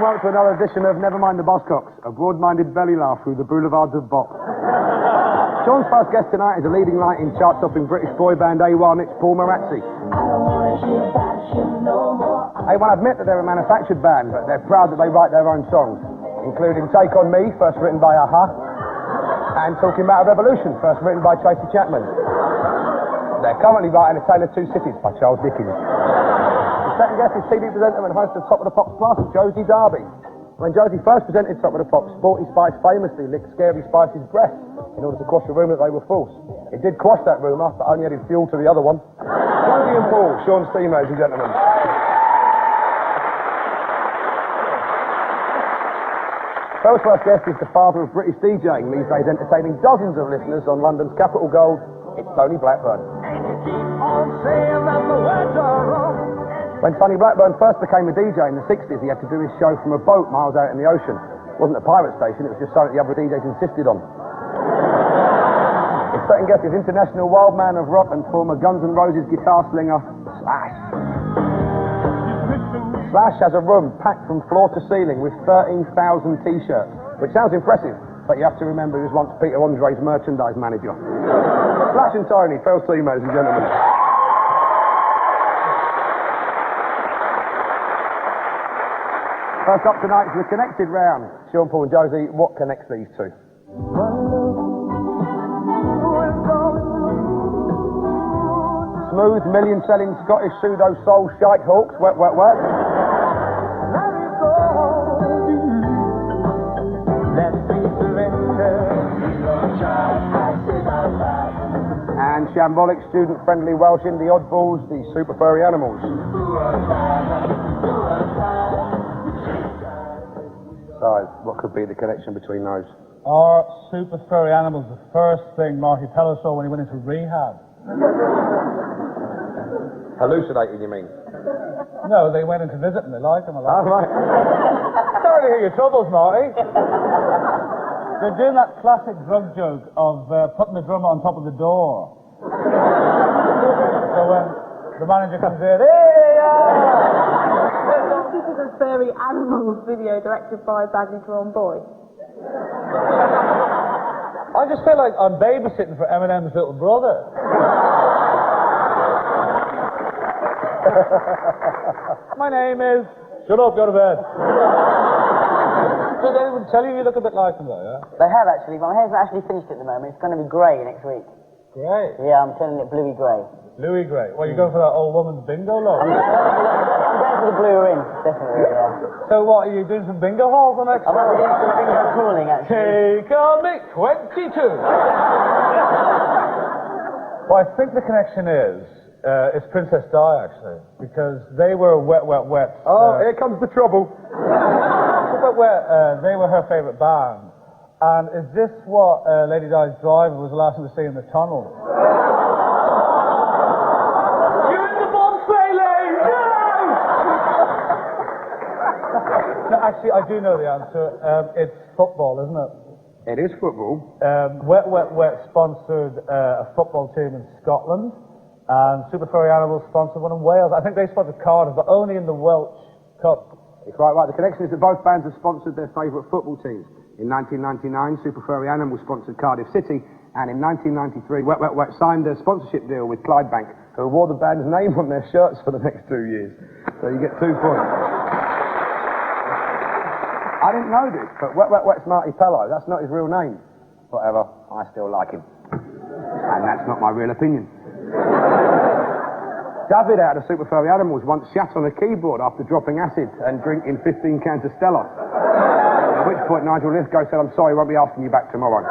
and welcome to another edition of Never Mind the Buzzcocks, a broad-minded belly laugh through the boulevards of bop. Sean's first guest tonight is a leading light in chart-topping British boy band A1, it's Paul Marazzi. A1 admit that they're a manufactured band, but they're proud that they write their own songs, including Take On Me, first written by Aha, and Talking About a Revolution, first written by Tracy Chapman. They're currently writing A Tale of Two Cities by Charles Dickens. The second guest is TV presenter and host of Top of the Pops Plus, Josie Darby. When Josie first presented Top of the Pops, Sporty Spice famously licked Scary Spice's breasts in order to quash a rumour that they were false. It did quash that rumour, but only added fuel to the other one. Josie and Paul, Sean's team, ladies and gentlemen. Phil's first guest is the father of British DJing, these days entertaining dozens of listeners on London's Capital Gold. It's Tony Blackburn. When Tony Blackburn first became a DJ in the 60s, he had to do his show from a boat miles out in the ocean. It wasn't a pirate station, it was just something the other DJs insisted on. His second guest is international wild man of rock and former Guns N' Roses guitar slinger, Slash. Slash has a room packed from floor to ceiling with 13,000 t-shirts, which sounds impressive, but you have to remember he was once Peter Andre's merchandise manager. Slash and Tony, Phil's team, ladies and gentlemen. First up tonight is the connected round. Sean, Paul and Josie, what connects these two? Smooth, million-selling Scottish pseudo-soul shite hawks, wet, wet, wet. And shambolic, student-friendly Welsh indie oddballs, the Super Furry Animals. So, what could be the connection between those? Are Super Furry Animals the first thing Marty Pellow saw when he went into rehab? Hallucinating, you mean? No, they went in to visit him. They liked him a lot. Oh, right. Sorry to hear your troubles, Marty. They're doing that classic drug joke of putting the drummer on top of the door. So when the manager comes in, This is a Furry Animals video directed by Badminton Boy. I just feel like I'm babysitting for Eminem's little brother. My name is... Shut up, go to bed. Did anyone tell you look a bit like him, though, yeah? They have, actually, but my hair's not actually finished at the moment. It's going to be grey next week. Grey? Yeah, I'm turning it bluey grey. Bluey grey. Well, you going for that old woman's bingo look? I'm going for the blue ring, definitely, yeah. So what, are you doing some bingo halls on next I'm going to do some bingo cooling, actually. Take on me, 22! Well, I think the connection is, it's Princess Di, actually, because they were wet, wet, wet. Oh, here comes the trouble. Wet, wet, they were her favourite band. And is this what Lady Di's driver was the last thing to see in the tunnel? You're in the bobsleigh lane! No! No, actually, I do know the answer. It's football, isn't it? It is football. Wet, Wet, Wet sponsored a football team in Scotland, and Super Furry Animals sponsored one in Wales. I think they sponsored Cardiff, but only in the Welsh Cup. It's quite right. The connection is that both bands have sponsored their favourite football teams. In 1999, Super Furry Animals sponsored Cardiff City, and in 1993, Wet Wet Wet signed a sponsorship deal with Clydebank, who wore the band's name on their shirts for the next 2 years. So you get 2 points. I didn't know this, but Wet Wet Wet's Marty Pellow. That's not his real name. Whatever, I still like him. And that's not my real opinion. David out of Super Furry Animals once shat on a keyboard after dropping acid and drinking 15 cans of Stella. At which point Nigel Lithgow said, "I'm sorry, won't be asking you back tomorrow."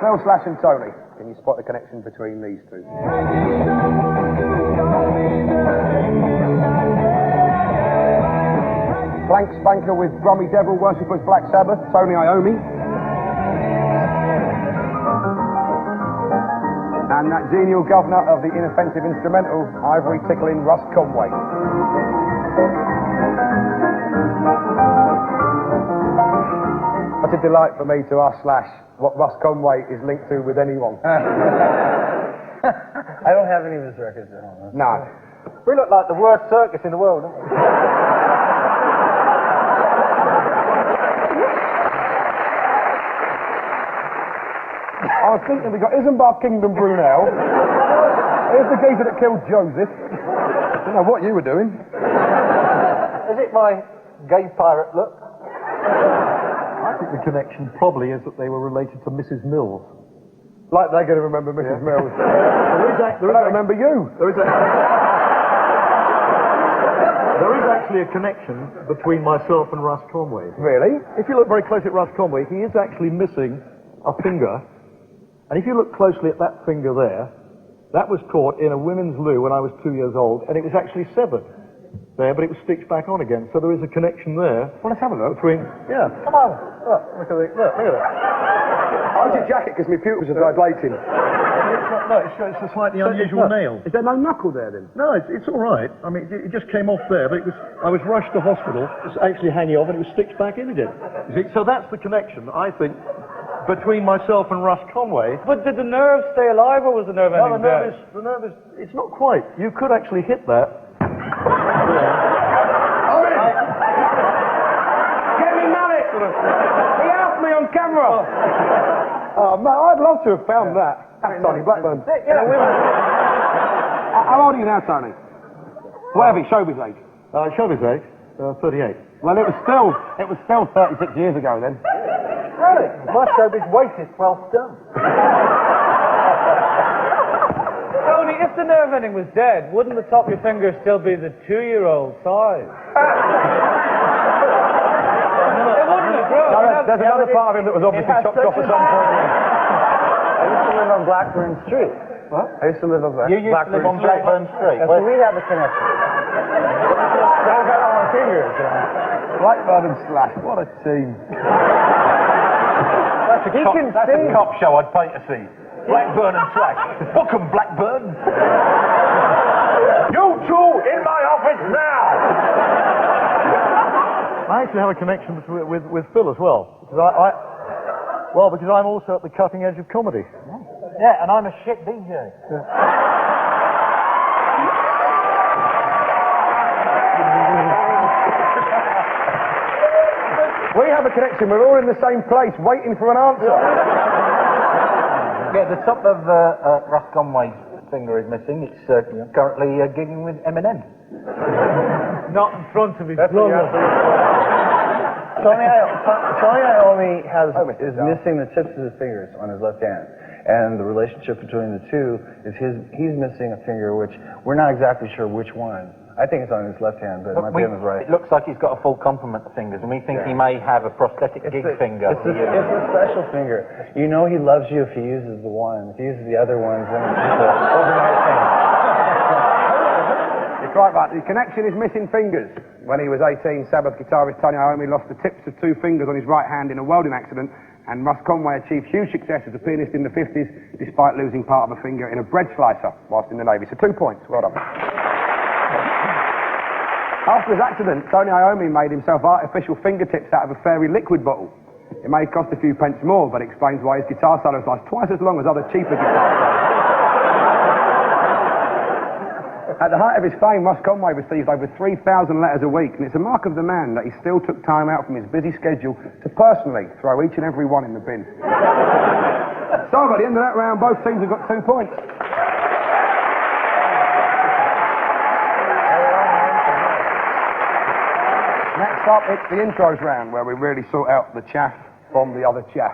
Phil, Slash and Tony, can you spot the connection between these two? Blank Spanker with Brummy Devil Worshippers Black Sabbath, Tony Iommi. And that genial governor of the inoffensive instrumental, Ivory Tickling Russ Conway. What a delight for me to ask Slash what Russ Conway is linked to with anyone. I don't have any of his records at home. No. We look like the worst circus in the world, don't we? I was thinking we got Isambard Kingdom Brunel. Here's the geezer that killed Joseph. I don't know what you were doing. Is it my gay pirate look? I think the connection probably is that they were related to Mrs. Mills. Like they're going to remember Mrs. Mills. They don't remember you. There is actually a connection between myself and Russ Conway. Really? If you look very closely at Russ Conway, he is actually missing a finger. And if you look closely at that finger there, that was caught in a women's loo when I was 2 years old, and it was actually severed there, but it was stitched back on again. So there is a connection there. Well, let's have a look. Between, yeah. Come on. Look at that. How's your jacket? Because my pupils are dilating. No, it's a slightly unusual nail. Is there no knuckle there, then? No, it's all right. I mean, it just came off there, but I was rushed to hospital. It's actually hanging off, and it was stitched back in again. You see, so that's the connection, I think, between myself and Russ Conway. But did the nerve stay alive, or was the nerve ending dead? The nerve is, it's not quite. You could actually hit that. Get me Malik! He asked me on camera! Oh, man, I'd love to have found that. That's Tony Blackburn. How old are you now, Tony? Whatever, showbiz age. Showbiz age, 38. Well, it was still 36 years ago then. Really? My showbiz weight is 12 stone. Tony, if the nerve ending was dead, wouldn't the top of your finger still be the 2-year-old size? It wouldn't have grown. No, there's another part of him that was obviously chopped off at some point. I used to live on Blackburn Street. What? I used to live on You used to live on Blackburn Street. So we have a connection. Don't get on my fingers. Blackburn and Slash, what a team. That's a cop show I'd pay to see. Blackburn and Slash. Book 'em, Blackburn. You two in my office now! I actually have a connection with Phil as well. Because I'm also at the cutting edge of comedy. Yeah, and I'm a shit DJ. We have a connection. We're all in the same place, waiting for an answer. Yeah, the top of Russ Conway's finger is missing. It's currently gigging with Eminem. Not in front of his That's brother. Tony Iommi is missing the tips of his fingers on his left hand. And the relationship between the two is he's missing a finger, which we're not exactly sure which one. I think it's on his left hand, but it might be on his right. It looks like he's got a full complement of fingers, and we think he may have a prosthetic gig finger. It's a special finger. You know he loves you if he uses the one. If he uses the other ones, then it's just an overnight thing. You're quite right. The connection is missing fingers. When he was 18, Sabbath guitarist Tony Iommi lost the tips of 2 fingers on his right hand in a welding accident, and Russ Conway achieved huge success as a pianist in the 50s, despite losing part of a finger in a bread slicer whilst in the Navy. So 2 points. Well done. After his accident, Tony Iommi made himself artificial fingertips out of a fairy liquid bottle. It may cost a few pence more, but it explains why his guitar solos last twice as long as other cheaper guitars. At the height of his fame, Russ Conway received over 3,000 letters a week, and it's a mark of the man that he still took time out from his busy schedule to personally throw each and every one in the bin. So, by the end of that round, both teams have got 2 points. Next up, it's the intros round, where we really sort out the chaff from the other chaff.